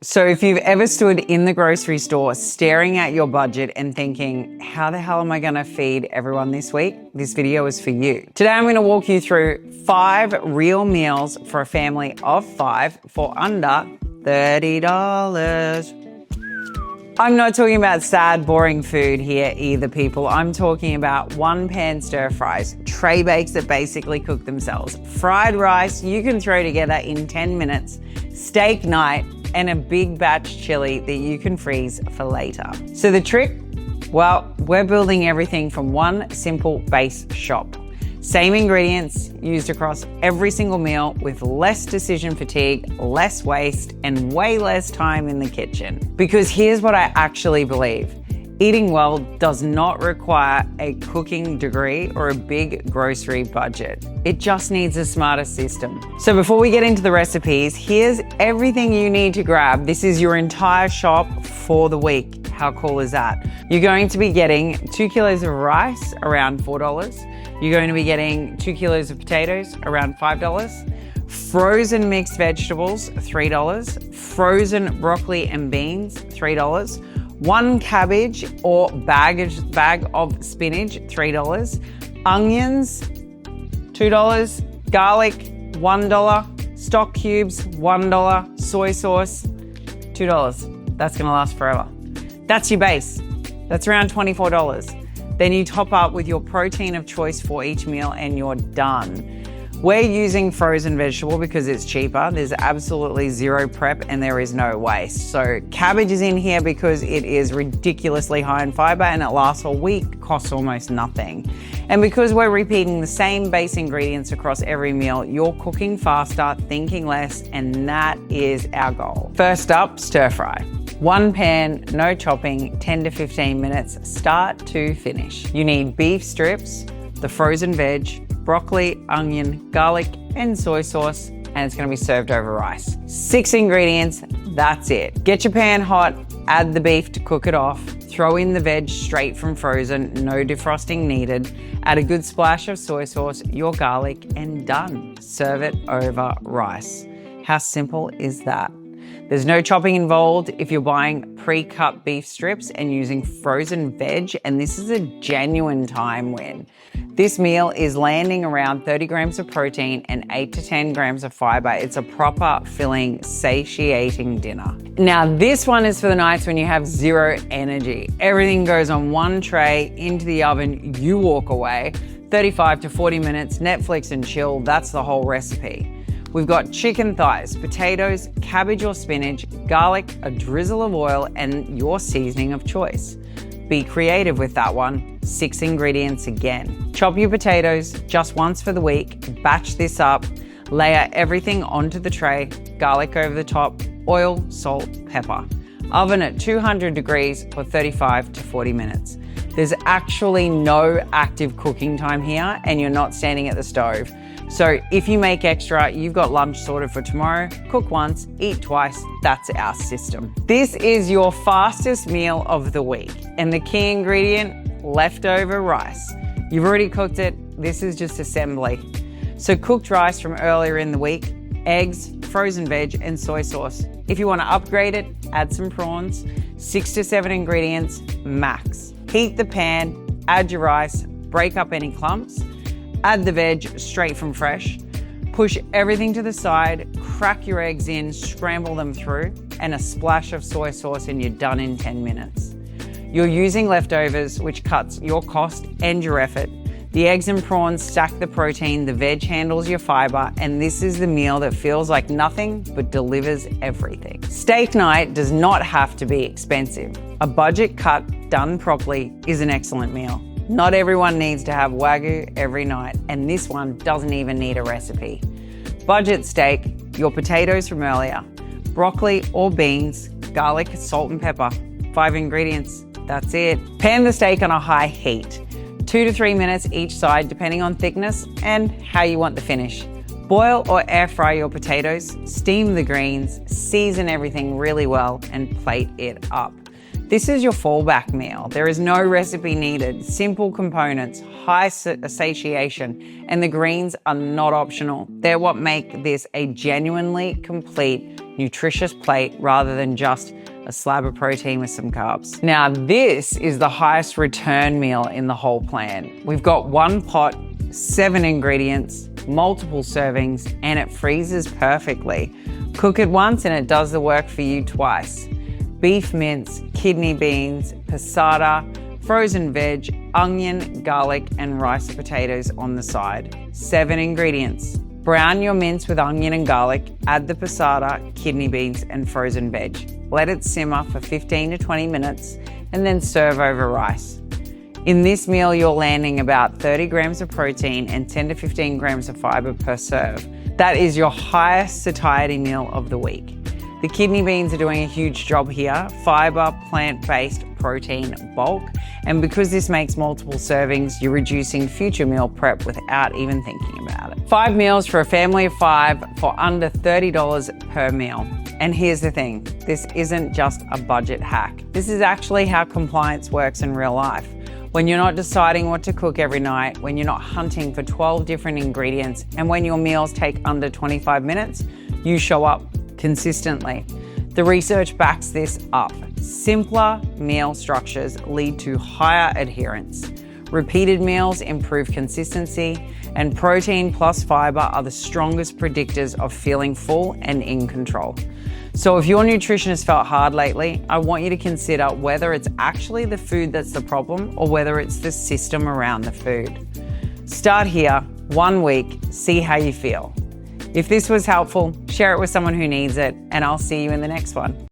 So if you've ever stood in the grocery store staring at your budget and thinking, how the hell am I gonna feed everyone this week? This video is for you. Today I'm gonna walk you through 5 real meals for a family of 5 for under $30. I'm not talking about sad, boring food here either, people. I'm talking about one-pan stir fries, tray bakes that basically cook themselves, fried rice you can throw together in 10 minutes, steak night, and a big batch chili that you can freeze for later. So the trick? Well, we're building everything from one simple base shop. Same ingredients used across every single meal with less decision fatigue, less waste, and way less time in the kitchen. Because here's what I actually believe. Eating well does not require a cooking degree or a big grocery budget. It just needs a smarter system. So before we get into the recipes, here's everything you need to grab. This is your entire shop for the week. How cool is that? You're going to be getting 2 kilos of rice, around $4. You're going to be getting 2 kilos of potatoes, around $5. Frozen mixed vegetables, $3. Frozen broccoli and beans, $3. 1 cabbage or bag of spinach, $3. Onions, $2. Garlic, $1. Stock cubes, $1. Soy sauce, $2. That's gonna last forever. That's your base. That's around $24. Then you top up with your protein of choice for each meal and you're done. We're using frozen vegetable because it's cheaper. There's absolutely zero prep and there is no waste. So cabbage is in here because it is ridiculously high in fiber and it lasts a week, costs almost nothing. And because we're repeating the same base ingredients across every meal, you're cooking faster, thinking less, and that is our goal. First up, stir fry. 1 pan, no chopping, 10 to 15 minutes, start to finish. You need beef strips, the frozen veg, broccoli, onion, garlic, and soy sauce, and it's gonna be served over rice. 6 ingredients, that's it. Get your pan hot, add the beef to cook it off, throw in the veg straight from frozen, no defrosting needed, add a good splash of soy sauce, your garlic, and done. Serve it over rice. How simple is that? There's no chopping involved if you're buying pre-cut beef strips and using frozen veg, and this is a genuine time win. This meal is landing around 30 grams of protein and 8 to 10 grams of fiber. It's a proper, filling, satiating dinner. Now, this one is for the nights when you have zero energy. Everything goes on one tray, into the oven, you walk away. 35 to 40 minutes, Netflix and chill, that's the whole recipe. We've got chicken thighs, potatoes, cabbage or spinach, garlic, a drizzle of oil, and your seasoning of choice. Be creative with that one. 6 ingredients again. Chop your potatoes just once for the week, batch this up, layer everything onto the tray, garlic over the top, oil, salt, pepper. Oven at 200 degrees for 35 to 40 minutes. There's actually no active cooking time here and you're not standing at the stove. So if you make extra, you've got lunch sorted for tomorrow. Cook once, eat twice. That's our system. This is your fastest meal of the week. And the key ingredient, leftover rice. You've already cooked it. This is just assembly. So cooked rice from earlier in the week, eggs, frozen veg, and soy sauce. If you want to upgrade it, add some prawns. 6 to 7 ingredients, max. Heat the pan, add your rice, break up any clumps. Add the veg straight from fresh. Push everything to the side, crack your eggs in, scramble them through, and a splash of soy sauce and you're done in 10 minutes. You're using leftovers, which cuts your cost and your effort. The eggs and prawns stack the protein, the veg handles your fiber, and this is the meal that feels like nothing but delivers everything. Steak night does not have to be expensive. A budget cut done properly is an excellent meal. Not everyone needs to have Wagyu every night, and this one doesn't even need a recipe. Budget steak, your potatoes from earlier, broccoli or beans, garlic, salt and pepper. 5 ingredients, that's it. Pan the steak on a high heat. 2 to 3 minutes each side depending on thickness and how you want the finish. Boil or air fry your potatoes, steam the greens, season everything really well and plate it up. This is your fallback meal. There is no recipe needed, simple components, high satiation, and the greens are not optional. They're what make this a genuinely complete, nutritious plate rather than just a slab of protein with some carbs. Now, this is the highest return meal in the whole plan. We've got one pot, 7 ingredients, multiple servings, and it freezes perfectly. Cook it once and it does the work for you twice. Beef mince, kidney beans, passata, frozen veg, onion, garlic, and rice potatoes on the side. 7 ingredients. Brown your mince with onion and garlic, add the passata, kidney beans, and frozen veg. Let it simmer for 15 to 20 minutes and then serve over rice. In this meal, you're landing about 30 grams of protein and 10 to 15 grams of fiber per serve. That is your highest satiety meal of the week. The kidney beans are doing a huge job here. Fiber, plant-based, protein, bulk. And because this makes multiple servings, you're reducing future meal prep without even thinking about it. 5 meals for a family of 5 for under $30 per meal. And here's the thing, this isn't just a budget hack. This is actually how compliance works in real life. When you're not deciding what to cook every night, when you're not hunting for 12 different ingredients, and when your meals take under 25 minutes, you show up consistently. The research backs this up. Simpler meal structures lead to higher adherence. Repeated meals improve consistency, and protein plus fiber are the strongest predictors of feeling full and in control. So if your nutrition has felt hard lately, I want you to consider whether it's actually the food that's the problem or whether it's the system around the food. Start here, 1 week, see how you feel. If this was helpful, share it with someone who needs it, and I'll see you in the next one.